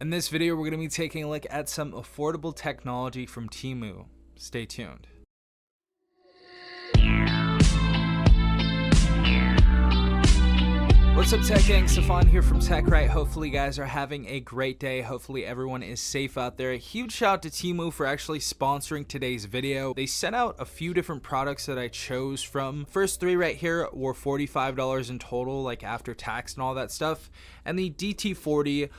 In this video, we're going to be taking a look at some affordable technology from TEMU. Stay tuned. What's up, Tech Gang? Stefan here from TechRight. Hopefully you guys are having a great day. Hopefully everyone is safe out there. A huge shout out to TEMU for actually sponsoring today's video. They sent out a few different products that I chose from. First three right here were $45 in total, like after tax and all that stuff. And the DT40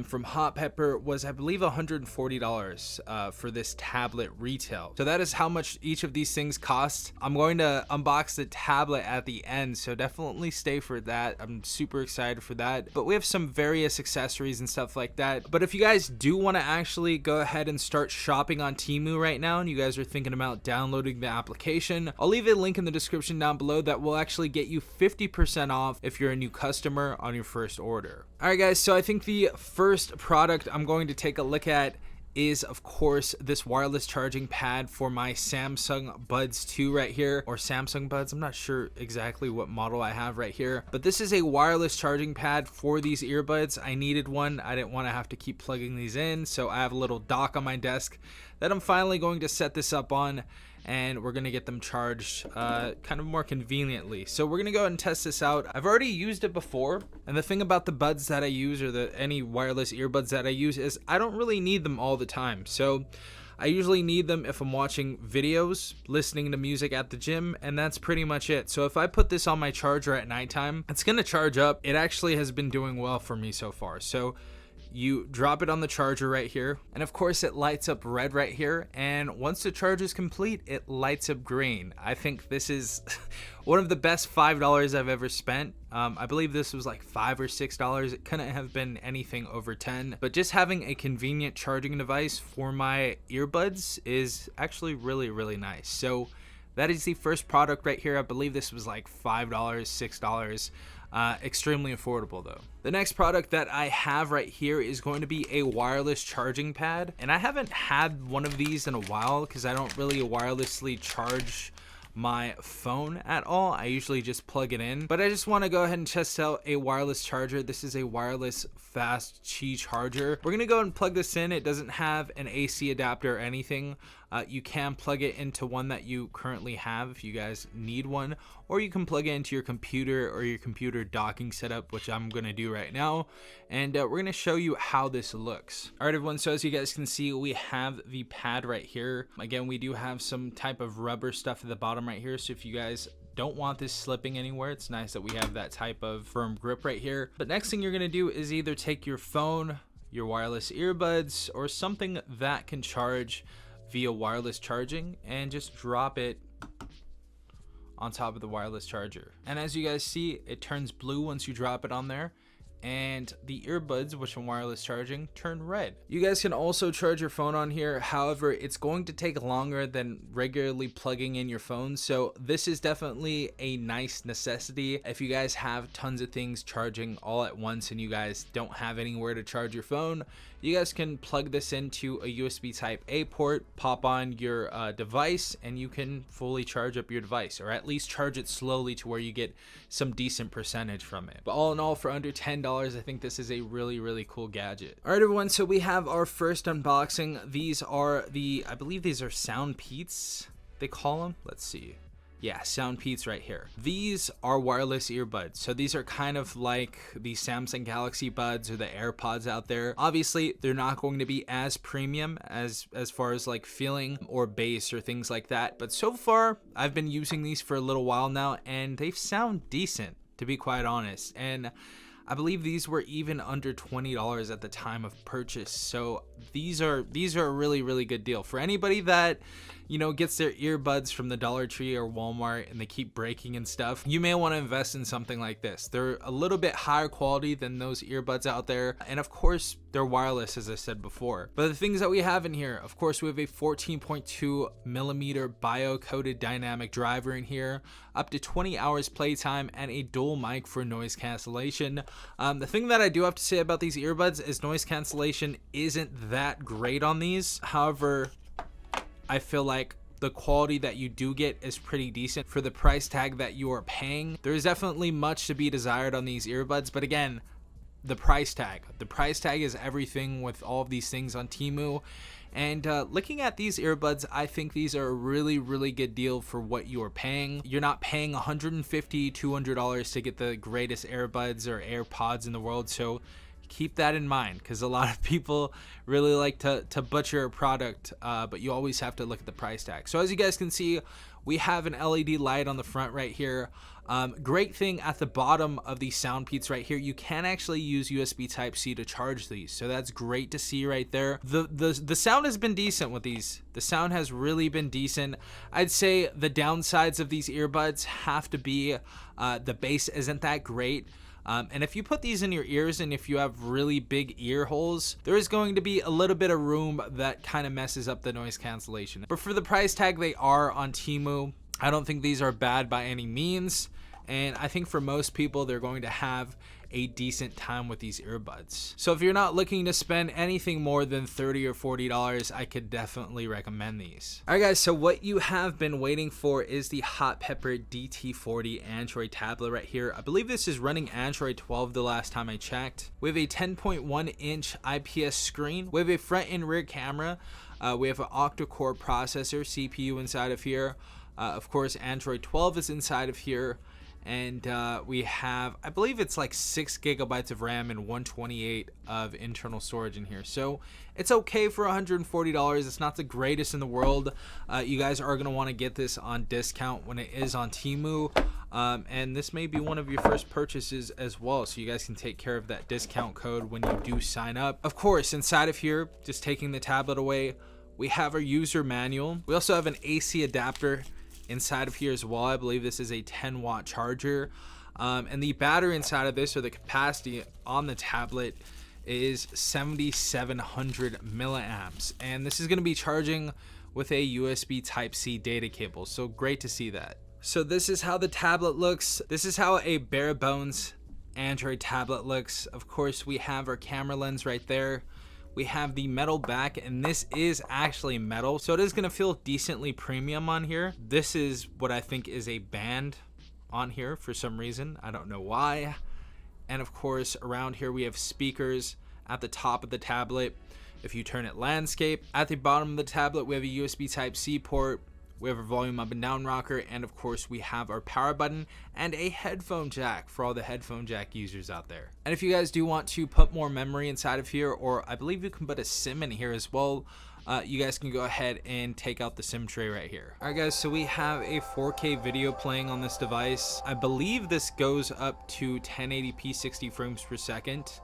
from Hot Pepper was, I believe, $140 for this tablet retail. So that is how much each of these things cost. I'm going to unbox the tablet at the end, so definitely stay for that. I'm super excited for that. But we have some various accessories and stuff like that. But if you guys do want to actually go ahead and start shopping on TEMU right now, and you guys are thinking about downloading the application, I'll leave a link in the description down below that will actually get you 50% off if you're a new customer on your first order. All right, guys, so I think the first product I'm going to take a look at is, of course, this wireless charging pad for my Samsung Buds 2 right here, or Samsung Buds. I'm not sure exactly what model I have right here, but this is a wireless charging pad for these earbuds. I needed one. I didn't want to have to keep plugging these in, so I have a little dock on my desk that I'm finally going to set this up on, and we're gonna get them charged kind of more conveniently. So we're gonna go ahead and test this out. I've already used it before, and the thing about the buds that I use, or any wireless earbuds that I use, is I don't really need them all the time. So I usually need them if I'm watching videos, listening to music at the gym, and that's pretty much it. So if I put this on my charger at nighttime, it's gonna charge up. It actually has been doing well for me so far. So you drop it on the charger right here, and of course it lights up red right here, and once the charge is complete, it lights up green. I think this is one of the best $5 I've ever spent. I believe this was like $5 or $6. It couldn't have been anything over 10, but just having a convenient charging device for my earbuds is actually really nice. So that is the first product right here. I believe this was like $5, $6. Extremely affordable though. The next product that I have right here is going to be a wireless charging pad, and I haven't had one of these in a while because I don't really wirelessly charge my phone at all. I usually just plug it in, but I just want to go ahead and test out a wireless charger. This is a wireless fast Qi charger. We're gonna go ahead and plug this in. It doesn't have an AC adapter or anything. You can plug it into one that you currently have if you guys need one, or you can plug it into your computer or your computer docking setup, which I'm gonna do right now, and we're gonna show you how this looks. All right, everyone, so as you guys can see, we have the pad right here. Again, we do have some type of rubber stuff at the bottom right here, so if you guys don't want this slipping anywhere, it's nice that we have that type of firm grip right here. But next thing you're gonna do is either take your phone, your wireless earbuds, or something that can charge via wireless charging, and just drop it on top of the wireless charger. And as you guys see, it turns blue once you drop it on there, and the earbuds, which are wireless charging, turn red. You guys can also charge your phone on here. However, it's going to take longer than regularly plugging in your phone. So this is definitely a nice necessity. If you guys have tons of things charging all at once and you guys don't have anywhere to charge your phone, you guys can plug this into a USB type A port, pop on your device, and you can fully charge up your device, or at least charge it slowly to where you get some decent percentage from it. But all in all, for under $10, I think this is a really cool gadget. All right, everyone, so we have our first unboxing. These are I believe these are SOUNDPEATS, they call them. Let's see. Yeah, SOUNDPEATS right here. These are wireless earbuds. So these are kind of like the Samsung Galaxy Buds or the AirPods out there. Obviously, they're not going to be as premium as far as like feeling or bass or things like that. But so far, I've been using these for a little while now, and they sound decent, to be quite honest. And I believe these were even under $20 at the time of purchase. So these are a really good deal for anybody that, you know, gets their earbuds from the Dollar Tree or Walmart and they keep breaking and stuff. You may want to invest in something like this. They're a little bit higher quality than those earbuds out there, and of course they're wireless, as I said before. But the things that we have in here, of course, we have a 14.2 millimeter bio-coated dynamic driver in here, up to 20 hours playtime, and a dual mic for noise cancellation. The thing that I do have to say about these earbuds is noise cancellation isn't that great on these. However, I feel like the quality that you do get is pretty decent for the price tag that you are paying. There's definitely much to be desired on these earbuds, but again, the price tag. The price tag is everything with all of these things on TEMU. And looking at these earbuds, I think these are a really good deal for what you are paying. You're not paying $150, $200 to get the greatest earbuds or AirPods in the world. So keep that in mind, because a lot of people really like to butcher a product, but you always have to look at the price tag. So as you guys can see, we have an LED light on the front right here. Great thing at the bottom of these SOUNDPEATS right here, you can actually use USB Type-C to charge these, so that's great to see right there. The sound has been decent with these. The sound has really been decent. I'd say the downsides of these earbuds have to be the bass isn't that great. And if you put these in your ears and if you have really big ear holes, there is going to be a little bit of room that kind of messes up the noise cancellation. But for the price tag they are on TEMU, I don't think these are bad by any means. And I think for most people, they're going to have a decent time with these earbuds. So if you're not looking to spend anything more than $30 or $40, I could definitely recommend these. All right guys, so what you have been waiting for is the Hot Pepper DT40 Android tablet right here. I believe this is running Android 12 the last time I checked. We have a 10.1 inch IPS screen. We have a front and rear camera. We have an octa-core processor, CPU inside of here. Of course, Android 12 is inside of here. And we have, I believe it's like 6 gigabytes of RAM and 128 of internal storage in here. So it's okay for $140. It's not the greatest in the world. You guys are going to want to get this on discount when it is on TEMU. And this may be one of your first purchases as well, so you guys can take care of that discount code when you do sign up. Of course, inside of here, just taking the tablet away, we have our user manual. We also have an AC adapter inside of here as well. I believe this is a 10-watt charger, and the battery inside of this, or the capacity on the tablet, is 7,700 milliamps, and this is going to be charging with a USB Type-C data cable, so great to see that. So this is how the tablet looks. This is how a bare bones Android tablet looks. Of course, we have our camera lens right there. We have the metal back, and this is actually metal, so it is going to feel decently premium on here. This is what I think is a band on here for some reason. I don't know why. And of course, around here we have speakers at the top of the tablet. If you turn it landscape, at the bottom of the tablet we have a USB Type-C port. We have our volume up and down rocker, and of course we have our power button and a headphone jack for all the headphone jack users out there. And if you guys do want to put more memory inside of here, or I believe you can put a SIM in here as well, you guys can go ahead and take out the SIM tray right here. All right guys, so we have a 4K video playing on this device. I believe this goes up to 1080p 60 frames per second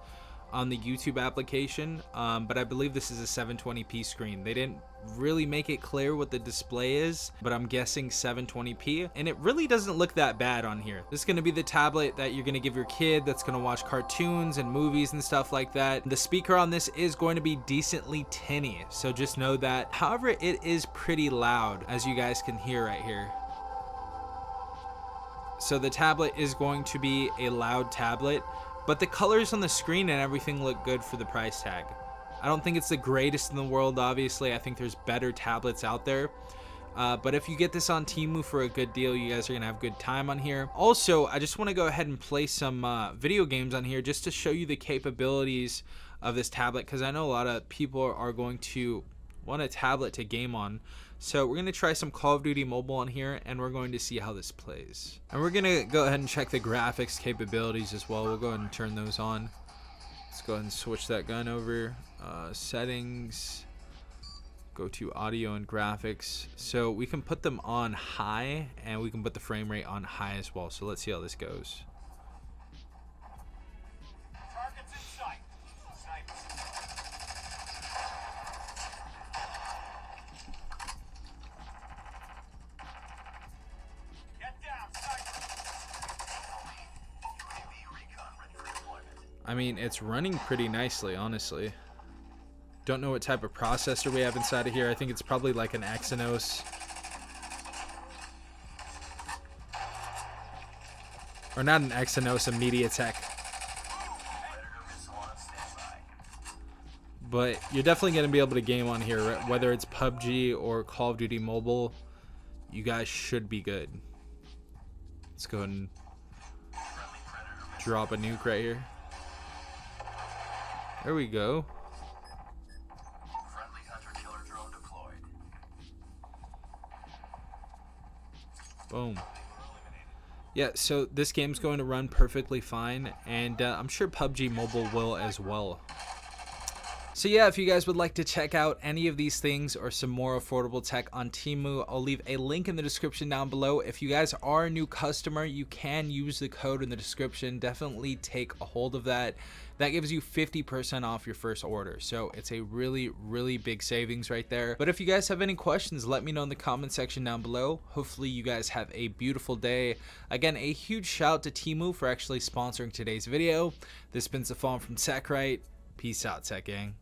on the YouTube application, but I believe this is a 720p screen. They didn't really make it clear what the display is, but I'm guessing 720p, and it really doesn't look that bad on here. This is going to be the tablet that you're going to give your kid that's going to watch cartoons and movies and stuff like that. The speaker on this is going to be decently tinny, so just know that. However, it is pretty loud, as you guys can hear right here. So the tablet is going to be a loud tablet, but the colors on the screen and everything look good for the price tag. I don't think it's the greatest in the world, obviously. I think there's better tablets out there. But if you get this on TEMU for a good deal, you guys are going to have a good time on here. Also, I just want to go ahead and play some video games on here just to show you the capabilities of this tablet, because I know a lot of people are going to want a tablet to game on. So we're going to try some Call of Duty Mobile on here, and we're going to see how this plays. And we're going to go ahead and check the graphics capabilities as well. We'll go ahead and turn those on. Let's go ahead and switch that gun over. Settings. Go to audio and graphics. So we can put them on high, and we can put the frame rate on high as well. So let's see how this goes. Targets in sight. Get down, I mean, it's running pretty nicely, honestly. Don't know what type of processor we have inside of here. I think it's probably like an Exynos. Or not an Exynos, a MediaTek. But you're definitely going to be able to game on here, whether it's PUBG or Call of Duty Mobile. You guys should be good. Let's go ahead and drop a nuke right here. There we go. Friendly hunter-killer drone deployed. Boom. Yeah, so this game's going to run perfectly fine, and I'm sure PUBG Mobile will as well. So yeah, if you guys would like to check out any of these things or some more affordable tech on TEMU, I'll leave a link in the description down below. If you guys are a new customer, you can use the code in the description. Definitely take a hold of that. That gives you 50% off your first order. So it's a really, really big savings right there. But if you guys have any questions, let me know in the comment section down below. Hopefully you guys have a beautiful day. Again, a huge shout to TEMU for actually sponsoring today's video. This has been Safon from TechRight. Peace out, Tech Gang.